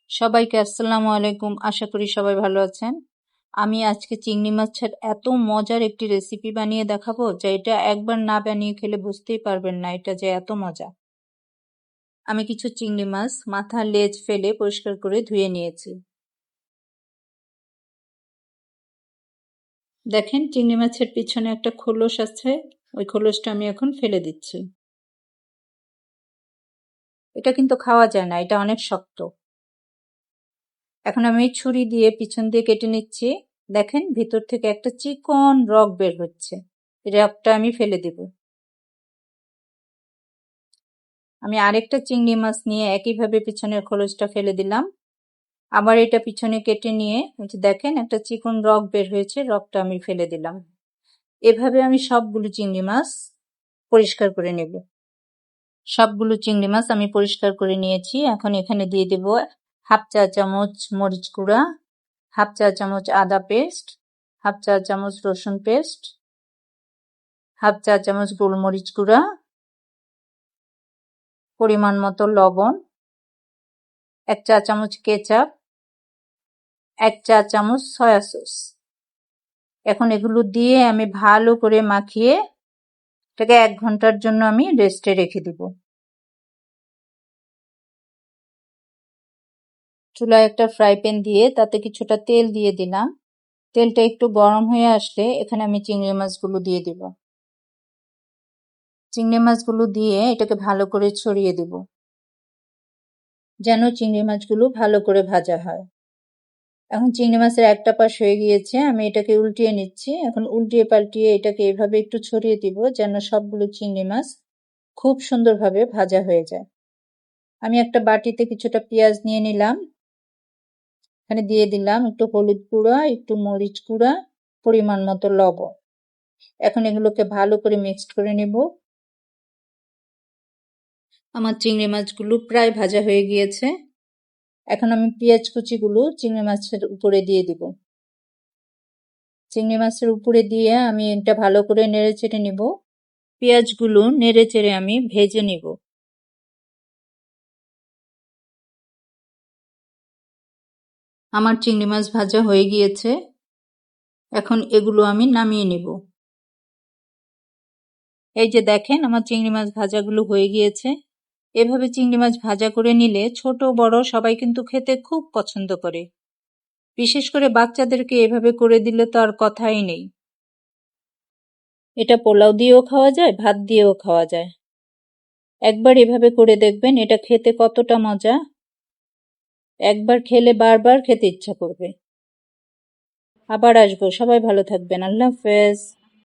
সবাইকে আসসালামু আলাইকুম। আশা করি সবাই ভালো আছেন। আমি আজকে চিংড়ি মাছের এত মজার একটি রেসিপি বানিয়ে দেখাবো যে এটা একবার না বানিয়ে খেলে বুঝতেই পারবেন না এটা যে এত মজা। আমি কিছু চিংড়ি মাছ মাথা লেজ ফেলে পরিষ্কার করে ধুয়ে নিয়েছি। দেখেন চিংড়ি মাছের পিছনে একটা খোলস আছে, ওই খোলসটা আমি এখন ফেলে দিচ্ছি। এটা কিন্তু খাওয়া যায় না, এটা অনেক শক্ত। এখন আমি ছুরি দিয়ে পিছন দিয়ে কেটে নিচ্ছি। দেখেন ভিতর থেকে একটা চিকন রগ বের হচ্ছে, রগটা আমি ফেলে দেব। আমি আরেকটা চিংড়ি মাছ নিয়ে একইভাবে পিছনের খোলসটা ফেলে দিলাম। আবার এটা পিছনে কেটে নিয়ে দেখেন একটা চিকন রগ বের হয়েছে, রগটা আমি ফেলে দিলাম। এভাবে আমি সবগুলো চিংড়ি মাছ পরিষ্কার করে নেব। সবগুলো চিংড়ি মাছ আমি পরিষ্কার করে নিয়েছি। এখন এখানে দিয়ে দেব হাফ চা চামচ মরিচ গুঁড়া, হাফ চা চামচ আদা পেস্ট, হাফ চা চামচ রসুন পেস্ট, হাফ চা চামচ গোলমরিচ গুঁড়া, পরিমাণ মতো লবণ, 1 চা চামচ কেচাপ, 1 চা চামচ সয়া সস। এখন এগুলো দিয়ে আমি ভালো করে মাখিয়ে এটাকে 1 ঘন্টার জন্য আমি রেস্টে রেখে দিব। চুলায় একটা ফ্রাই প্যান দিয়ে তাতে কিছুটা তেল দিয়ে দিলাম। তেলটা একটু গরম হয়ে আসলে এখানে আমি চিংড়ি মাছগুলো দিয়ে দিব। চিংড়ি মাছগুলো দিয়ে এটাকে ভালো করে ছড়িয়ে দেব, যেন চিংড়ি মাছগুলো ভালো করে ভাজা হয়। এখন চিংড়ি মাছের একটা পাশ হয়ে গিয়েছে, আমি এটাকে উল্টিয়ে নিচ্ছি। এখন উল্টিয়ে পাল্টিয়ে এটাকে এভাবে একটু ছড়িয়ে দিব যেন সবগুলো চিংড়ি মাছ খুব সুন্দরভাবে ভাজা হয়ে যায়। আমি একটা বাটিতে কিছুটা পেঁয়াজ নিয়ে নিলাম, এখানে দিয়ে দিলাম একটু হলুদ গুঁড়া, একটু মরিচ গুঁড়া, পরিমাণ মতো লবণ। এখন এগুলোকে ভালো করে মিক্সড করে নেব। আমার চিংড়ি মাছগুলো প্রায় ভাজা হয়ে গিয়েছে। এখন আমি পেঁয়াজ কুচিগুলো চিংড়ি মাছের উপরে দিয়ে দিব। চিংড়ি মাছের উপরে দিয়ে আমি এটা ভালো করে নেড়ে চেড়ে নিব। পেঁয়াজগুলো নেড়ে চেড়ে আমি ভেজে নিব। আমার চিংড়ি মাছ ভাজা হয়ে গিয়েছে, এখন এগুলো আমি নামিয়ে নিব। এই যে দেখেন আমার চিংড়ি মাছ ভাজাগুলো হয়ে গিয়েছে। এভাবে চিংড়ি মাছ ভাজা করে নিলে ছোট বড় সবাই কিন্তু খেতে খুব পছন্দ করে। বিশেষ করে বাচ্চাদেরকে এভাবে করে দিলে তো আর কথাই নেই। এটা পোলাও দিয়েও খাওয়া যায়, ভাত দিয়েও খাওয়া যায়। একবার এভাবে করে দেখবেন এটা খেতে কতটা মজা। একবার খেলে বারবার খেতে ইচ্ছা করবে। আবার আসবো। সবাই ভালো থাকবেন। আল্লাহ হাফেজ।